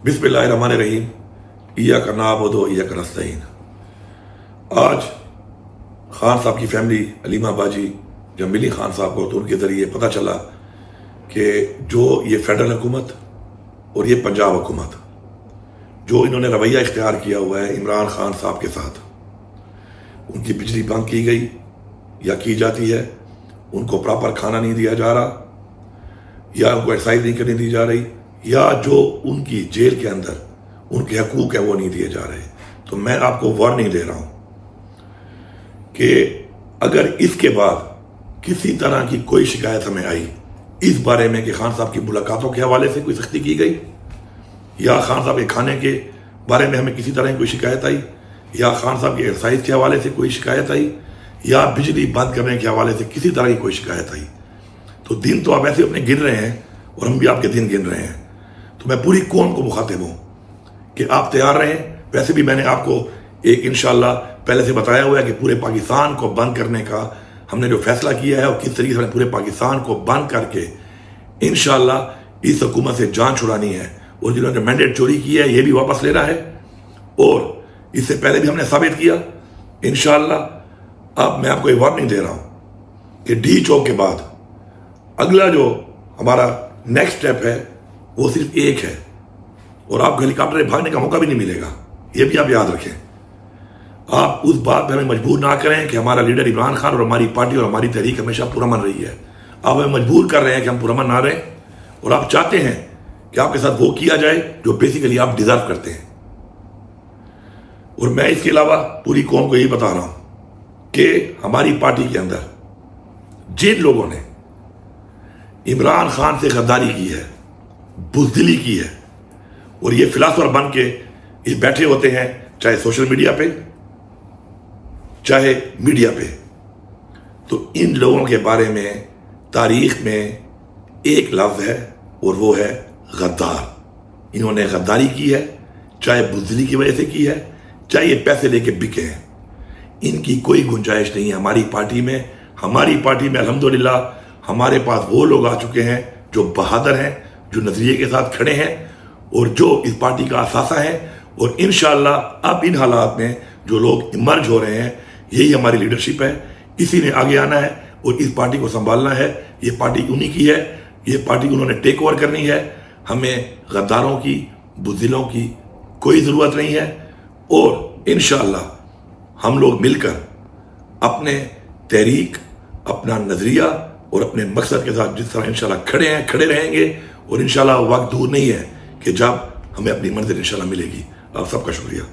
बिस्मिल्लाहिर्रहमानिर्रहीम इय्याका नअबुदु व इय्याका नस्तईन। आज खान साहब की फैमिली अलीमा बाजी जब मिली खान साहब को तो उनके ज़रिए पता चला कि जो ये फेडरल हुकूमत और ये पंजाब हुकूमत जो इन्होंने रवैया इख्तियार किया हुआ है इमरान खान साहब के साथ, उनकी बिजली बंद की गई या की जाती है, उनको प्रॉपर खाना नहीं दिया जा रहा या उनको एक्सरसाइज नहीं करने दी जा रही, या जो उनकी जेल के अंदर उनके हकूक है वो नहीं दिए जा रहे। तो मैं आपको वार्निंग दे रहा हूं कि अगर इसके बाद किसी तरह की कोई शिकायत हमें आई इस बारे में कि खान साहब की मुलाकातों के हवाले से कोई सख्ती की गई, या खान साहब के खाने के बारे में हमें किसी तरह की कोई शिकायत आई, या खान साहब की एक्सरसाइज के हवाले से कोई शिकायत आई, या बिजली बंद करने के हवाले से किसी तरह की कोई शिकायत आई, तो दिन तो आप ऐसे अपने गिन रहे हैं और हम भी आपके दिन गिन रहे हैं। तो मैं पूरी कौम को मुखातिब हूं कि आप तैयार रहें। वैसे भी मैंने आपको एक इंशाल्लाह पहले से बताया हुआ है कि पूरे पाकिस्तान को बंद करने का हमने जो फैसला किया है और किस तरीके से पूरे पाकिस्तान को बंद करके इंशाल्लाह इस हुकूमत से जान छुड़ानी है, और जिन्होंने मैंडेट चोरी की है ये भी वापस लेना है, और इससे पहले भी हमने साबित किया इंशाल्लाह। अब मैं आपको एक वार्निंग दे रहा हूं कि डी चौक के बाद अगला जो हमारा नेक्स्ट स्टेप है वो सिर्फ एक है, और आपको हेलीकॉप्टर से भागने का मौका भी नहीं मिलेगा। ये भी आप याद रखें। आप उस बात पर हमें मजबूर ना करें कि हमारा लीडर इमरान खान और हमारी पार्टी और हमारी तहरीक हमेशा पुरअमन रही है। आप हमें मजबूर कर रहे हैं कि हम पुरअमन ना रहें, और आप चाहते हैं कि आपके साथ वो किया जाए जो बेसिकली आप डिजर्व करते हैं। और मैं इसके अलावा पूरी कौम को यही बता रहा हूं कि हमारी पार्टी के अंदर जिन लोगों ने इमरान खान से गद्दारी की है, बुज़दिली की है, और ये फिलासफर बन के ये बैठे होते हैं चाहे सोशल मीडिया पे चाहे मीडिया पे, तो इन लोगों के बारे में तारीख में एक लफ्ज है और वो है गद्दार। इन्होंने गद्दारी की है, चाहे बुज़दिली की वजह से की है, चाहे ये पैसे लेके बिके हैं। इनकी कोई गुंजाइश नहीं है हमारी पार्टी में। हमारी पार्टी में अल्हम्दुलिल्लाह हमारे पास वो लोग आ चुके हैं जो बहादुर हैं, जो नजरिए के साथ खड़े हैं और जो इस पार्टी का असासा है। और इंशाल्लाह अब इन हालात में जो लोग इमर्ज हो रहे हैं यही हमारी लीडरशिप है, इसी ने आगे आना है और इस पार्टी को संभालना है। ये पार्टी उन्हीं की है, ये पार्टी उन्होंने टेक ओवर करनी है। हमें गद्दारों की, बुज़दिलों की कोई ज़रूरत नहीं है, और इंशाल्लाह हम लोग मिलकर अपने तहरीक, अपना नजरिया और अपने मकसद के साथ जिस तरह इंशाल्लाह खड़े हैं खड़े रहेंगे। और इंशाल्लाह वक्त दूर नहीं है कि जब हमें अपनी मंजिल इंशाल्लाह मिलेगी। आप सबका शुक्रिया।